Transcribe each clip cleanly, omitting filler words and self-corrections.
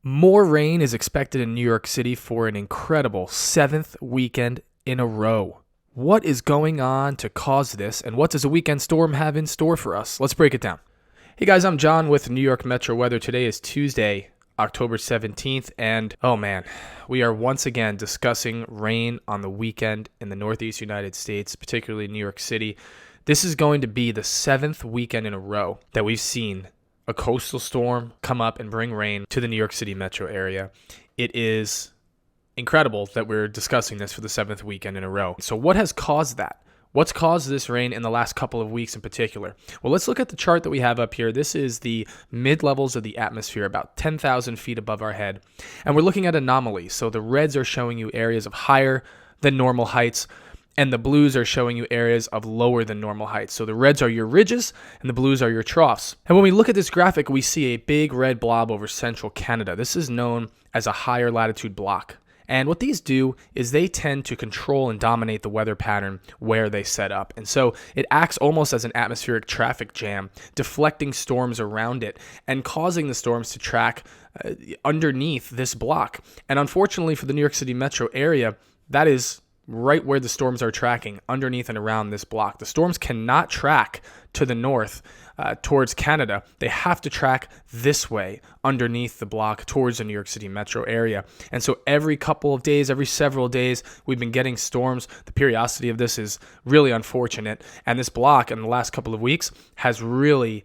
More rain is expected in New York City for an incredible seventh weekend in a row. What is going on to cause this, and what does a weekend storm have in store for us? Let's break it down. Hey guys, I'm John with New York Metro Weather. Today is Tuesday, October 17th, and oh man, we are once again discussing rain on the weekend in the Northeast United States, particularly New York City. This is going to be the seventh weekend in a row that we've seen a coastal storm come up and bring rain to the New York City metro area. It is incredible that we're discussing this for the seventh weekend in a row. So what has caused that? What's caused this rain in the last couple of weeks in particular? Well, let's look at the chart that we have up here. This is the mid-levels of the atmosphere, about 10,000 feet above our head. And we're looking at anomalies. So the reds are showing you areas of higher than normal heights, and the blues are showing you areas of lower than normal heights. So the reds are your ridges, and the blues are your troughs. And when we look at this graphic, we see a big red blob over central Canada. This is known as a higher latitude block. And what these do is they tend to control and dominate the weather pattern where they set up. And so it acts almost as an atmospheric traffic jam, deflecting storms around it and causing the storms to track underneath this block. And unfortunately for the New York City metro area, that is right where the storms are tracking, underneath and around this block. The storms cannot track to the north towards Canada. They have to track this way underneath the block towards the New York City metro area. And so every couple of days, every several days, we've been getting storms. The periodicity of this is really unfortunate. And this block in the last couple of weeks has really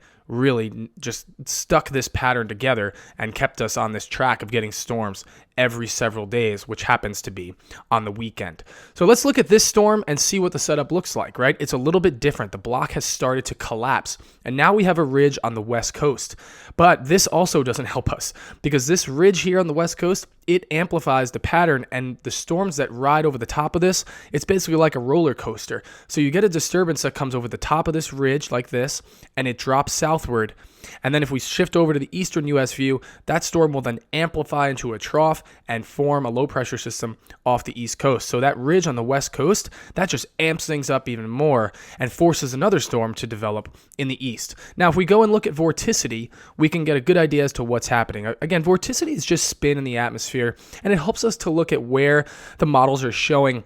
just stuck this pattern together and kept us on this track of getting storms every several days, which happens to be on the weekend. So let's look at this storm and see what the setup looks like, right? It's a little bit different. The block has started to collapse, and now we have a ridge on the west coast. But this also doesn't help us because this ridge here on the west coast, it amplifies the pattern, and the storms that ride over the top of this, it's basically like a roller coaster. So you get a disturbance that comes over the top of this ridge like this, and it drops southward. And then if we shift over to the eastern U.S. view, that storm will then amplify into a trough and form a low pressure system off the east coast. So that ridge on the west coast, that just amps things up even more and forces another storm to develop in the east. Now, if we go and look at vorticity, we can get a good idea as to what's happening. Again, vorticity is just spin in the atmosphere, and it helps us to look at where the models are showing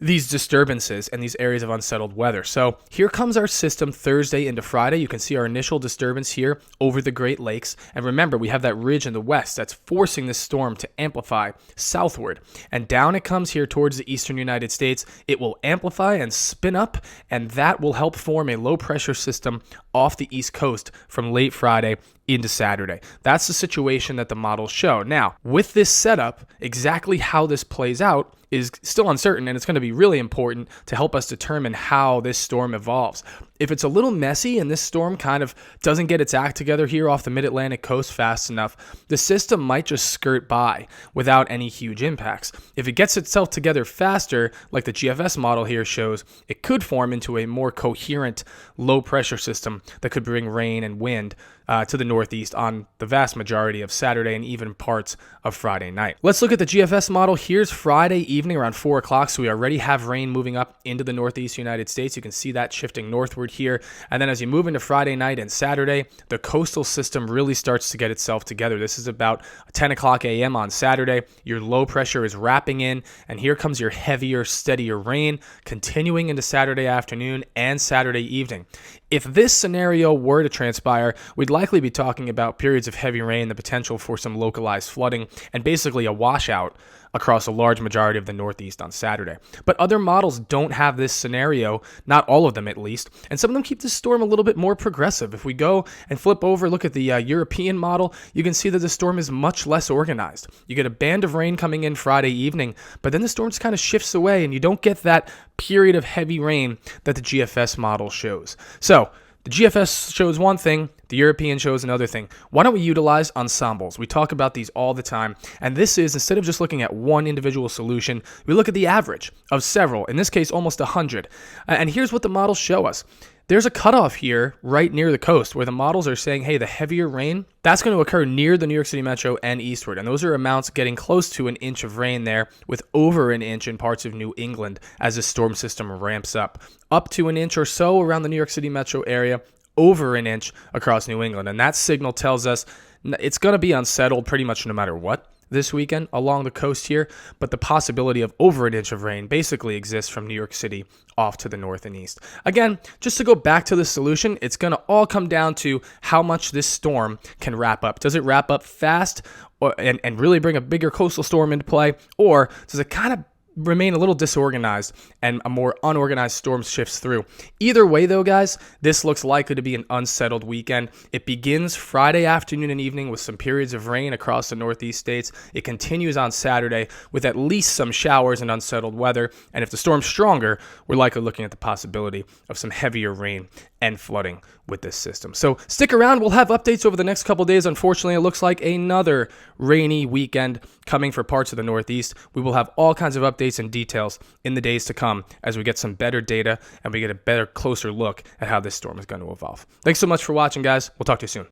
these disturbances and these areas of unsettled weather. So here comes our system Thursday into Friday. You can see our initial disturbance here over the Great Lakes. And remember, we have that ridge in the west that's forcing this storm to amplify southward. And down it comes here towards the eastern United States. It will amplify and spin up, and that will help form a low pressure system off the east coast from late Friday into Saturday. That's the situation that the models show. Now, with this setup, exactly how this plays out is still uncertain, and it's going to be really important to help us determine how this storm evolves. If it's a little messy and this storm kind of doesn't get its act together here off the mid-Atlantic coast fast enough, the system might just skirt by without any huge impacts. If it gets itself together faster, like the GFS model here shows, it could form into a more coherent low-pressure system that could bring rain and wind to the northeast on the vast majority of Saturday and even parts of Friday night. Let's look at the GFS model. Here's Friday evening around 4 o'clock, so we already have rain moving up into the northeast United States. You can see that shifting northward here. And then as you move into Friday night and Saturday, the coastal system really starts to get itself together. This is about 10 o'clock a.m. on Saturday. Your low pressure is wrapping in, and here comes your heavier, steadier rain continuing into Saturday afternoon and Saturday evening. If this scenario were to transpire, we'd likely be talking about periods of heavy rain, the potential for some localized flooding, and basically a washout across a large majority of the Northeast on Saturday. But other models don't have this scenario, not all of them at least, and some of them keep this storm a little bit more progressive. If we go and flip over, look at the European model, you can see that the storm is much less organized. You get a band of rain coming in Friday evening, but then the storm just kind of shifts away, and you don't get that period of heavy rain that the GFS model shows. So the GFS shows one thing, the European shows another thing. Why don't we utilize ensembles? We talk about these all the time, and this is, instead of just looking at one individual solution, we look at the average of several, in this case almost 100. And here's what the models show us. There's a cutoff here right near the coast where the models are saying, hey, the heavier rain, that's going to occur near the New York City metro and eastward. And those are amounts getting close to an inch of rain there, with over an inch in parts of New England as the storm system ramps up to an inch or so around the New York City metro area, over an inch across New England. And that signal tells us It's going to be unsettled pretty much no matter what this weekend along the coast here, but the possibility of over an inch of rain basically exists from New York City off to the north and east. Again, just to go back to the solution, it's going to all come down to how much this storm can wrap up. Does it wrap up fast and really bring a bigger coastal storm into play, or does it kind of remain a little disorganized and a more unorganized storm shifts through? Either way though, guys, this looks likely to be an unsettled weekend. It begins Friday afternoon and evening with some periods of rain across the northeast states. It continues on Saturday with at least some showers and unsettled weather. And if the storm's stronger, we're likely looking at the possibility of some heavier rain and flooding with this system. So stick around. We'll have updates over the next couple days. Unfortunately, it looks like another rainy weekend coming for parts of the Northeast. We will have all kinds of updates and details in the days to come as we get some better data and we get a better, closer look at how this storm is going to evolve. Thanks so much for watching, guys. We'll talk to you soon.